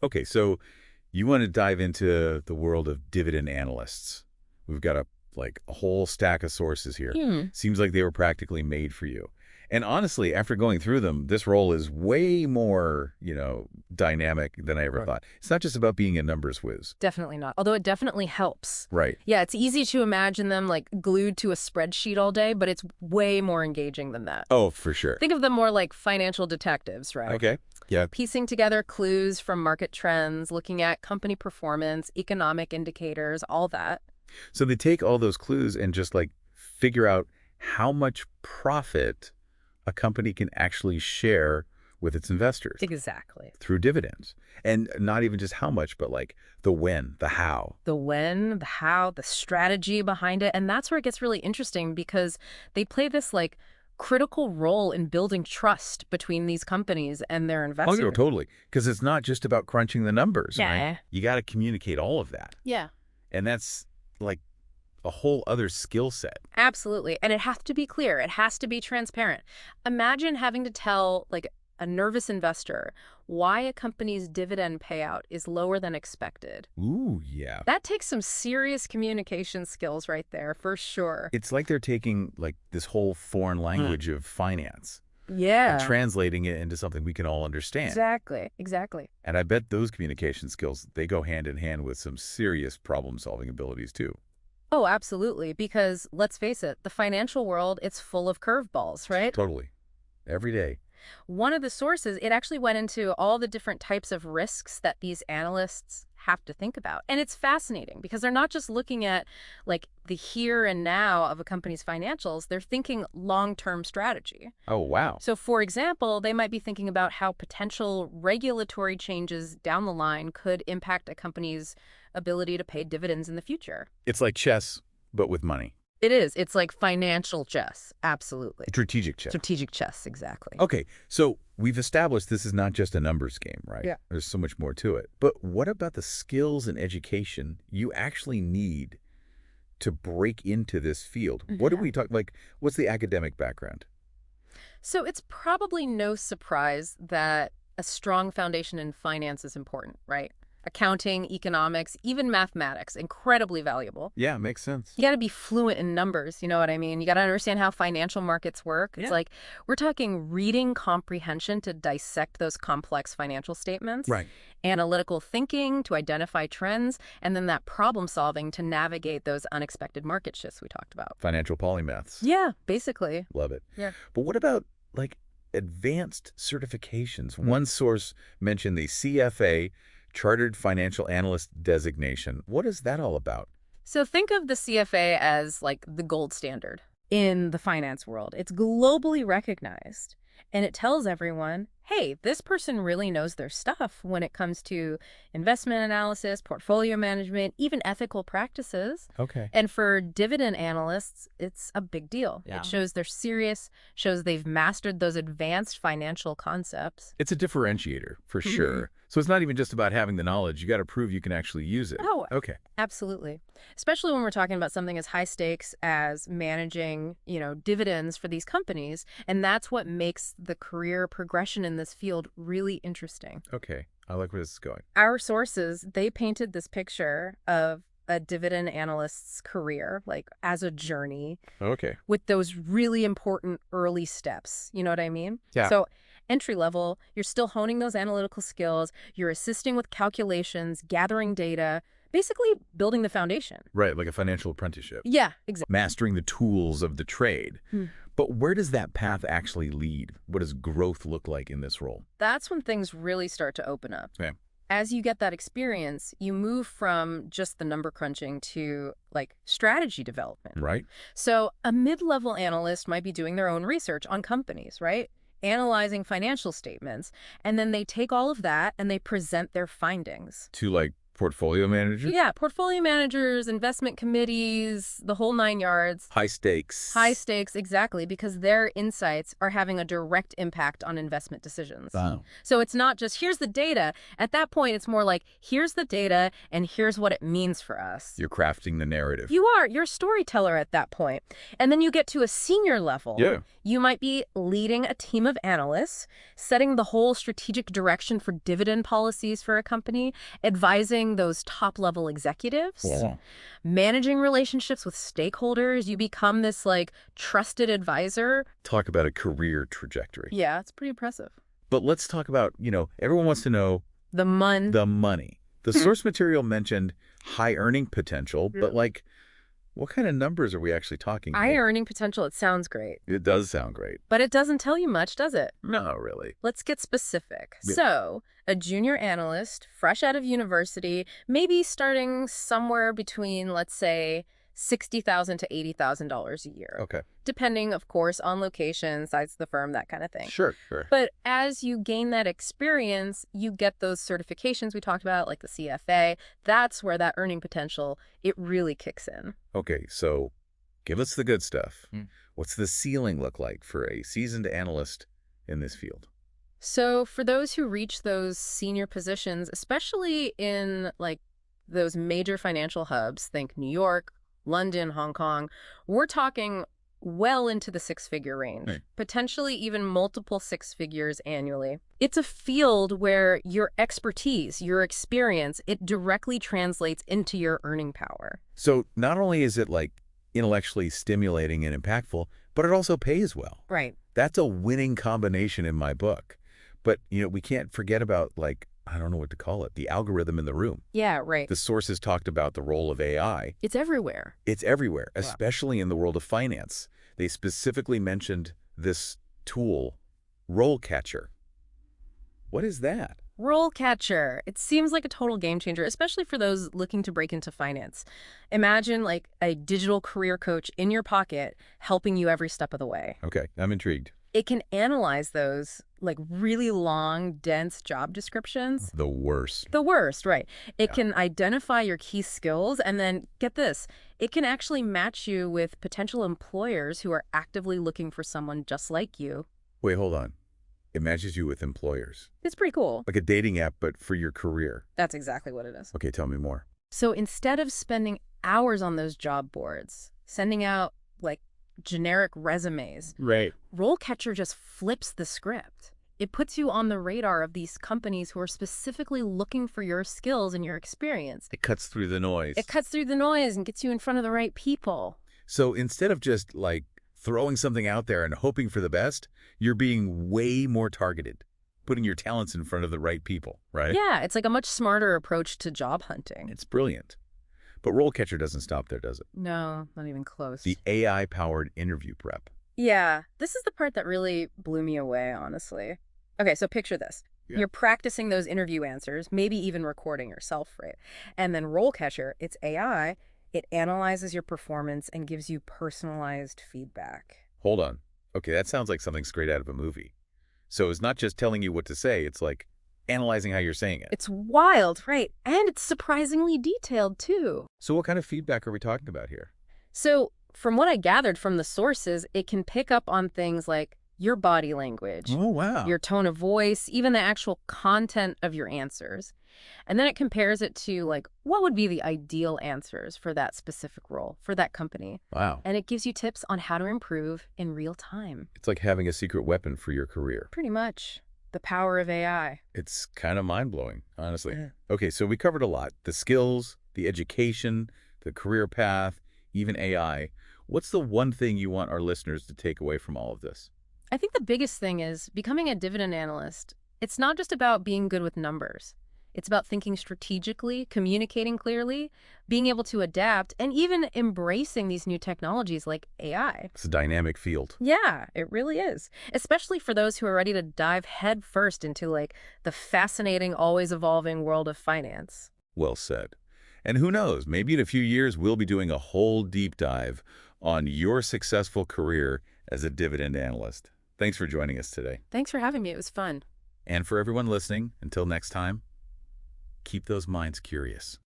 Okay, so you want to dive into the world of dividend analysts. We've got a whole stack of sources here. Hmm. Seems like they were practically made for you. And honestly, after going through them, this role is way more, dynamic than I ever Right. thought. It's not just about being a numbers whiz. Definitely not. Although it definitely helps. Right. Yeah, it's easy to imagine them like glued to a spreadsheet all day, but it's way more engaging than that. Oh, for sure. Think of them more like financial detectives, right? Okay. Yeah. Piecing together clues from market trends, looking at company performance, economic indicators, all that. So they take all those clues and just figure out how much profit a company can actually share with its investors Exactly. through dividends. And not even just how much, but the when, the how. The when, the how, the strategy behind it. And that's where it gets really interesting because they play this like critical role in building trust between these companies and their Oh, no, investors. totally. Because it's not just about crunching the numbers, right? Yeah. You got to communicate all of that. Yeah. And that's like a whole other skill set. Absolutely. And it has to be clear. It has to be transparent. Imagine having to tell like a nervous investor why a company's dividend payout is lower than expected. Ooh, yeah. That takes some serious communication skills right there, for sure. It's like they're taking this whole foreign language of finance and Yeah. translating it into something we can all understand. Exactly. Exactly. And I bet those communication skills, they go hand in hand with some serious problem-solving abilities too. Oh, absolutely. Because let's face it, the financial world, it's full of curveballs, right? Totally. Every day. One of the sources, it actually went into all the different types of risks that these analysts have to think about. And it's fascinating because they're not just looking at like the here and now of a company's financials, they're thinking long-term strategy. Oh, wow. So, for example, they might be thinking about how potential regulatory changes down the line could impact a company's ability to pay dividends in the future. It's like chess, but with money. It is. It's like financial chess. Absolutely. Strategic chess. Strategic chess, exactly. Okay, so we've established this is not just a numbers game, right? Yeah. There's so much more to it. But what about the skills and education you actually need to break into this field? What do Yeah. we talk what's the academic background? So it's probably no surprise that a strong foundation in finance is important, right? Accounting, economics, even mathematics, incredibly valuable. Yeah, makes sense. You got to be fluent in numbers, you know what I mean? You got to understand how financial markets work. It's Yeah. like we're talking reading comprehension to dissect those complex financial statements, Right. analytical thinking to identify trends, and then that problem solving to navigate those unexpected market shifts we talked about. Financial polymaths. Yeah, basically. Love it. Yeah. But what about advanced certifications? One source mentioned the CFA, Chartered Financial Analyst designation. What is that all about? So think of the CFA as like the gold standard in the finance world. It's globally recognized, and it tells everyone, hey, this person really knows their stuff when it comes to investment analysis, portfolio management, even ethical practices. Okay. And for dividend analysts, it's a big deal. Yeah. It shows they're serious, shows they've mastered those advanced financial concepts. It's a differentiator for sure. So it's not even just about having the knowledge. You got to prove you can actually use it. Oh, Okay. absolutely. Especially when we're talking about something as high stakes as managing, dividends for these companies. And that's what makes the career progression in this field really interesting. Okay. I like where this is going. Our sources, they painted this picture of a dividend analyst's career, like as a journey Okay. with those really important early steps. You know what I mean? Yeah. So entry level, you're still honing those analytical skills. You're assisting with calculations, gathering data, basically building the foundation. Right. Like a financial apprenticeship. Yeah, exactly. Mastering the tools of the trade. But where does that path actually lead? What does growth look like in this role? That's when things really start to open up. Okay. As you get that experience, you move from just the number crunching to like strategy development. Right. So a mid-level analyst might be doing their own research on companies, right? Analyzing financial statements, and then they take all of that and they present their findings. To Portfolio manager? Yeah, portfolio managers, investment committees, the whole nine yards. High stakes. High stakes, exactly, because their insights are having a direct impact on investment decisions. Wow. So it's not just, here's the data. At that point, it's more like, here's the data, and here's what it means for us. You're crafting the narrative. You're a storyteller at that point. And then you get to a senior level. Yeah. You might be leading a team of analysts, setting the whole strategic direction for dividend policies for a company, advising those top-level executives, managing relationships with stakeholders. You become this, like, trusted advisor. Talk about a career trajectory. Yeah, it's pretty impressive. But let's talk about, everyone wants to know The money. The source material mentioned high earning potential, but what kind of numbers are we actually talking High here? earning potential, it sounds great. It does sound great. But it doesn't tell you much, does it? No, really. Let's get specific. Yeah. So, a junior analyst, fresh out of university, maybe starting somewhere between, let's say, $60,000 to $80,000 a year. Okay. Depending, of course, on location, size of the firm, that kind of thing. Sure. But as you gain that experience, you get those certifications we talked about, like the CFA. That's where that earning potential, it really kicks in. Okay, so give us the good stuff. What's the ceiling look like for a seasoned analyst in this field? So for those who reach those senior positions, especially in like those major financial hubs, think New York, London, Hong Kong, we're talking well into the six-figure range, potentially even multiple six figures annually. It's a field where your expertise, your experience, it directly translates into your earning power. So not only is it intellectually stimulating and impactful, but it also pays well. Right. That's a winning combination in my book. But, we can't forget about, I don't know what to call it, the algorithm in the room. Yeah, right. The sources talked about the role of AI. It's everywhere. It's everywhere, especially in the world of finance. They specifically mentioned this tool, RoleCatcher. What is that? RoleCatcher. It seems like a total game changer, especially for those looking to break into finance. Imagine like a digital career coach in your pocket helping you every step of the way. Okay, I'm intrigued. It can analyze those like really long, dense job descriptions. The worst. The worst, right. It can identify your key skills and then, get this, it can actually match you with potential employers who are actively looking for someone just like you. Wait, hold on. It matches you with employers. It's pretty cool. Like a dating app, but for your career. That's exactly what it is. Okay, tell me more. So instead of spending hours on those job boards, sending out like generic resumes, RoleCatcher just flips the script. It puts you on the radar of these companies who are specifically looking for your skills and your experience. It cuts through the noise. It cuts through the noise and gets you in front of the right people. So instead of just throwing something out there and hoping for the best, you're being way more targeted, putting your talents in front of the right people, right? Yeah, it's like a much smarter approach to job hunting. It's brilliant. But RoleCatcher doesn't stop there, does it? No, not even close. The AI-powered interview prep. Yeah, this is the part that really blew me away, honestly. Okay, so picture this. Yeah. You're practicing those interview answers, maybe even recording yourself, right? And then RoleCatcher, it's AI, it analyzes your performance and gives you personalized feedback. Hold on. Okay, that sounds like something straight out of a movie. So it's not just telling you what to say, it's like analyzing how you're saying it. It's wild, right? And it's surprisingly detailed, too. So what kind of feedback are we talking about here? So from what I gathered from the sources, it can pick up on things like your body language, Oh, wow. your tone of voice, even the actual content of your answers. And then it compares it to what would be the ideal answers for that specific role, for that company. Wow. And it gives you tips on how to improve in real time. It's like having a secret weapon for your career. Pretty much. The power of AI. It's kind of mind-blowing, honestly. Yeah. Okay, so we covered a lot. The skills, the education, the career path, even AI. What's the one thing you want our listeners to take away from all of this? I think the biggest thing is becoming a dividend analyst. It's not just about being good with numbers. It's about thinking strategically, communicating clearly, being able to adapt, and even embracing these new technologies like AI. It's a dynamic field. Yeah, it really is. Especially for those who are ready to dive headfirst into the fascinating, always evolving world of finance. Well said. And who knows, maybe in a few years we'll be doing a whole deep dive on your successful career as a dividend analyst. Thanks for joining us today. Thanks for having me. It was fun. And for everyone listening, until next time, keep those minds curious.